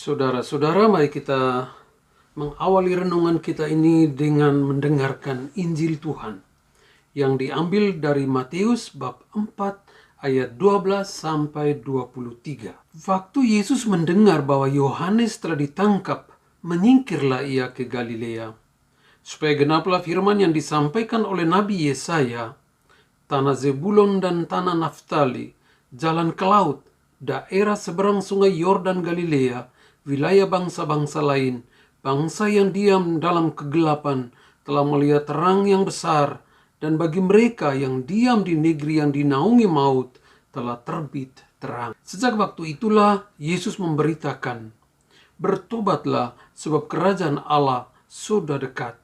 Saudara-saudara, mari kita mengawali renungan kita ini dengan mendengarkan Injil Tuhan yang diambil dari Matius bab 4 ayat 12 sampai 23. Waktu Yesus mendengar bahwa Yohanes telah ditangkap, menyingkirlah ia ke Galilea, supaya genaplah firman yang disampaikan oleh Nabi Yesaya, tanah Zebulon dan tanah Naftali, jalan ke laut, daerah seberang sungai Yordan Galilea, wilayah bangsa-bangsa lain, bangsa yang diam dalam kegelapan telah melihat terang yang besar, dan bagi mereka yang diam di negeri yang dinaungi maut telah terbit terang. Sejak waktu itulah Yesus memberitakan, bertobatlah sebab kerajaan Allah sudah dekat.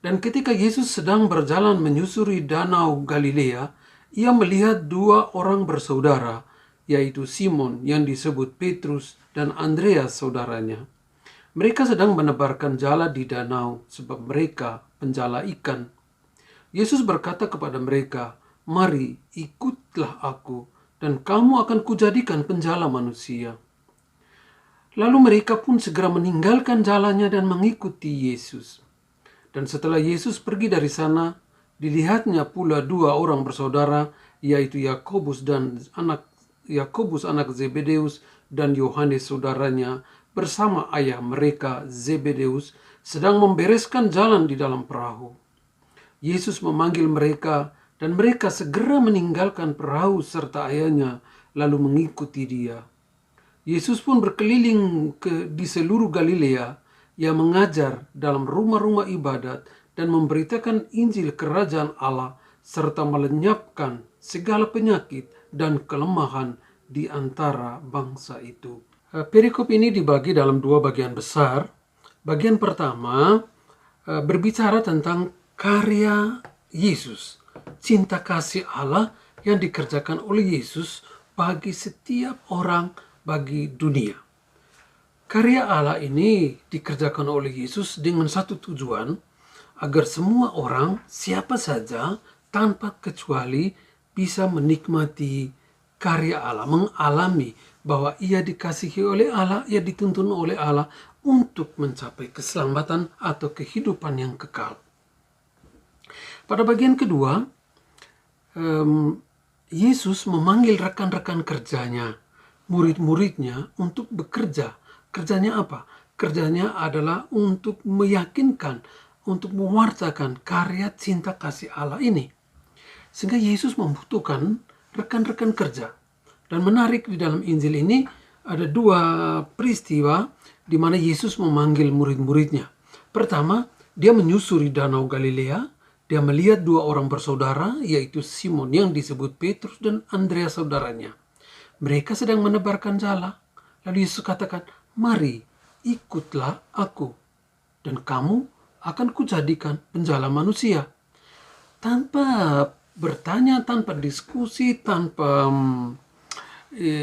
Dan ketika Yesus sedang berjalan menyusuri danau Galilea, ia melihat dua orang bersaudara, yaitu Simon yang disebut Petrus dan Andreas saudaranya. Mereka sedang menebarkan jala di danau sebab mereka penjala ikan. Yesus berkata kepada mereka, "Mari, ikutlah aku, dan kamu akan kujadikan penjala manusia." Lalu mereka pun segera meninggalkan jalannya dan mengikuti Yesus. Dan setelah Yesus pergi dari sana, dilihatnya pula dua orang bersaudara, yaitu Yakobus anak Zebedeus dan Yohanes saudaranya bersama ayah mereka Zebedeus sedang membereskan jalan di dalam perahu. Yesus memanggil mereka dan mereka segera meninggalkan perahu serta ayahnya lalu mengikuti dia. Yesus pun berkeliling di seluruh Galilea. Ia mengajar dalam rumah-rumah ibadat dan memberitakan Injil kerajaan Allah serta melenyapkan segala penyakit dan kelemahan di antara bangsa itu. Perikop ini dibagi dalam dua bagian besar. Bagian pertama berbicara tentang karya Yesus, cinta kasih Allah yang dikerjakan oleh Yesus bagi setiap orang, bagi dunia. Karya Allah ini dikerjakan oleh Yesus dengan satu tujuan, agar semua orang, siapa saja, tanpa kecuali bisa menikmati karya Allah, mengalami bahwa ia dikasihi oleh Allah, ia dituntun oleh Allah untuk mencapai keselamatan atau kehidupan yang kekal. Pada bagian kedua, Yesus memanggil rekan-rekan kerjanya, murid-muridnya untuk bekerja. Kerjanya apa? Kerjanya adalah untuk meyakinkan, untuk mewartakan karya cinta kasih Allah ini. Sehingga Yesus membutuhkan rekan-rekan kerja. Dan menarik di dalam Injil ini ada dua peristiwa di mana Yesus memanggil murid-muridnya. Pertama, dia menyusuri danau Galilea. Dia melihat dua orang bersaudara, yaitu Simon yang disebut Petrus dan Andreas saudaranya. Mereka sedang menebarkan jala. Lalu Yesus katakan, "Mari, ikutlah aku, dan kamu akan kujadikan penjala manusia." Tanpa bertanya, tanpa diskusi, tanpa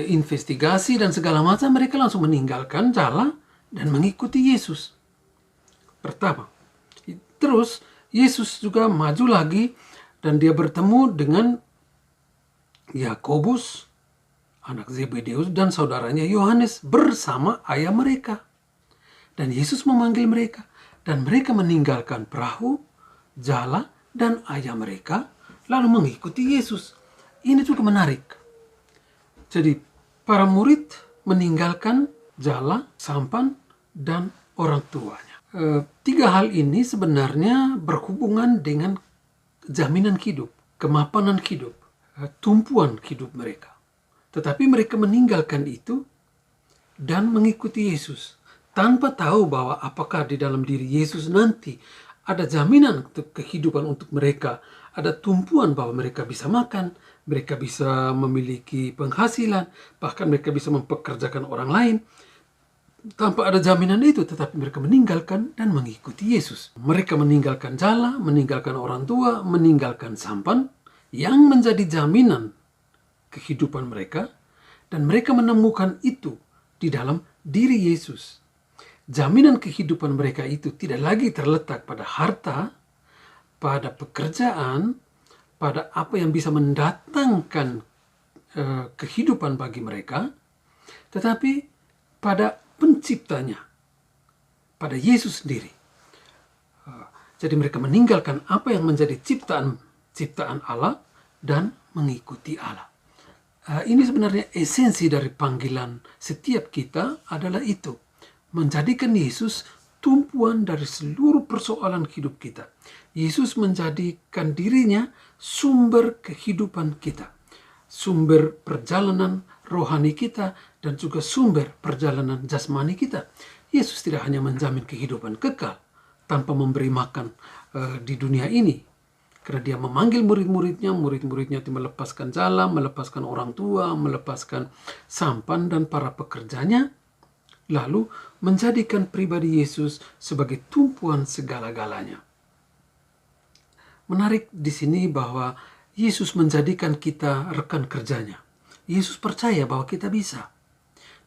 investigasi dan segala macam, mereka langsung meninggalkan jala dan mengikuti Yesus. Pertama. Terus Yesus juga maju lagi dan dia bertemu dengan Yakobus anak Zebedeus dan saudaranya Yohanes bersama ayah mereka. Dan Yesus memanggil mereka dan mereka meninggalkan perahu, jala, dan ayah mereka lalu mengikuti Yesus. Ini juga menarik. Jadi para murid meninggalkan jala, sampan, dan orang tuanya. Tiga hal ini sebenarnya berhubungan dengan jaminan hidup, kemapanan hidup, tumpuan hidup mereka. Tetapi mereka meninggalkan itu dan mengikuti Yesus tanpa tahu bahwa apakah di dalam diri Yesus nanti ada jaminan untuk kehidupan untuk mereka, ada tumpuan bahwa mereka bisa makan, mereka bisa memiliki penghasilan, bahkan mereka bisa mempekerjakan orang lain. Tanpa ada jaminan itu, tetapi mereka meninggalkan dan mengikuti Yesus. Mereka meninggalkan jala, meninggalkan orang tua, meninggalkan sampan yang menjadi jaminan kehidupan mereka, dan mereka menemukan itu di dalam diri Yesus. Jaminan kehidupan mereka itu tidak lagi terletak pada harta, pada pekerjaan, pada apa yang bisa mendatangkan kehidupan bagi mereka, tetapi pada penciptanya, pada Yesus sendiri. Jadi mereka meninggalkan apa yang menjadi ciptaan Allah dan mengikuti Allah. Ini sebenarnya esensi dari panggilan setiap kita adalah itu. Menjadikan Yesus tumpuan dari seluruh persoalan hidup kita. Yesus menjadikan dirinya sumber kehidupan kita. Sumber perjalanan rohani kita dan juga sumber perjalanan jasmani kita. Yesus tidak hanya menjamin kehidupan kekal tanpa memberi makan di dunia ini. Karena dia memanggil murid-muridnya itu melepaskan jala, melepaskan orang tua, melepaskan sampan dan para pekerjanya, lalu menjadikan pribadi Yesus sebagai tumpuan segala-galanya. Menarik di sini bahwa Yesus menjadikan kita rekan kerjanya. Yesus percaya bahwa kita bisa.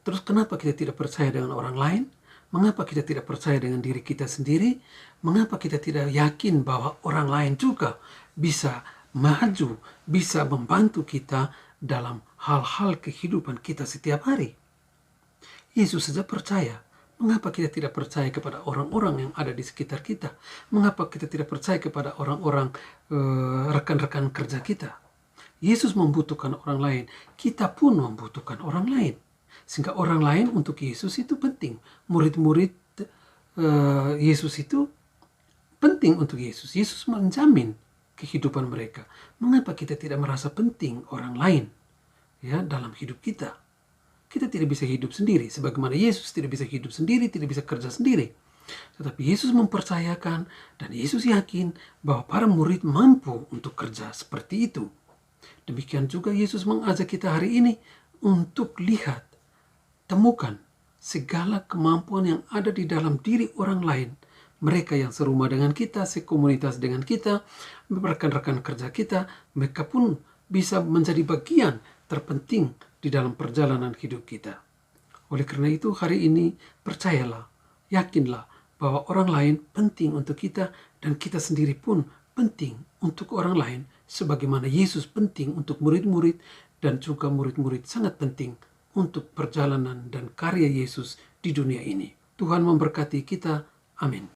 Terus kenapa kita tidak percaya dengan orang lain? Mengapa kita tidak percaya dengan diri kita sendiri? Mengapa kita tidak yakin bahwa orang lain juga bisa maju, bisa membantu kita dalam hal-hal kehidupan kita setiap hari? Yesus saja percaya. Mengapa kita tidak percaya kepada orang-orang yang ada di sekitar kita? Mengapa kita tidak percaya kepada orang-orang rekan-rekan kerja kita? Yesus membutuhkan orang lain. Kita pun membutuhkan orang lain. Sehingga orang lain untuk Yesus itu penting. Murid-murid Yesus itu penting untuk Yesus. Yesus menjamin kehidupan mereka. Mengapa kita tidak merasa penting orang lain ya dalam hidup kita? Kita tidak bisa hidup sendiri. Sebagaimana Yesus tidak bisa hidup sendiri, tidak bisa kerja sendiri. Tetapi Yesus mempercayakan dan Yesus yakin bahwa para murid mampu untuk kerja seperti itu. Demikian juga Yesus mengajak kita hari ini untuk lihat, temukan segala kemampuan yang ada di dalam diri orang lain. Mereka yang serumah dengan kita, sekomunitas dengan kita, rekan-rekan kerja kita, mereka pun bisa menjadi bagian terpenting di dalam perjalanan hidup kita. Oleh karena itu hari ini percayalah, yakinlah bahwa orang lain penting untuk kita dan kita sendiri pun penting untuk orang lain sebagaimana Yesus penting untuk murid-murid dan juga murid-murid sangat penting untuk perjalanan dan karya Yesus di dunia ini. Tuhan memberkati kita. Amin.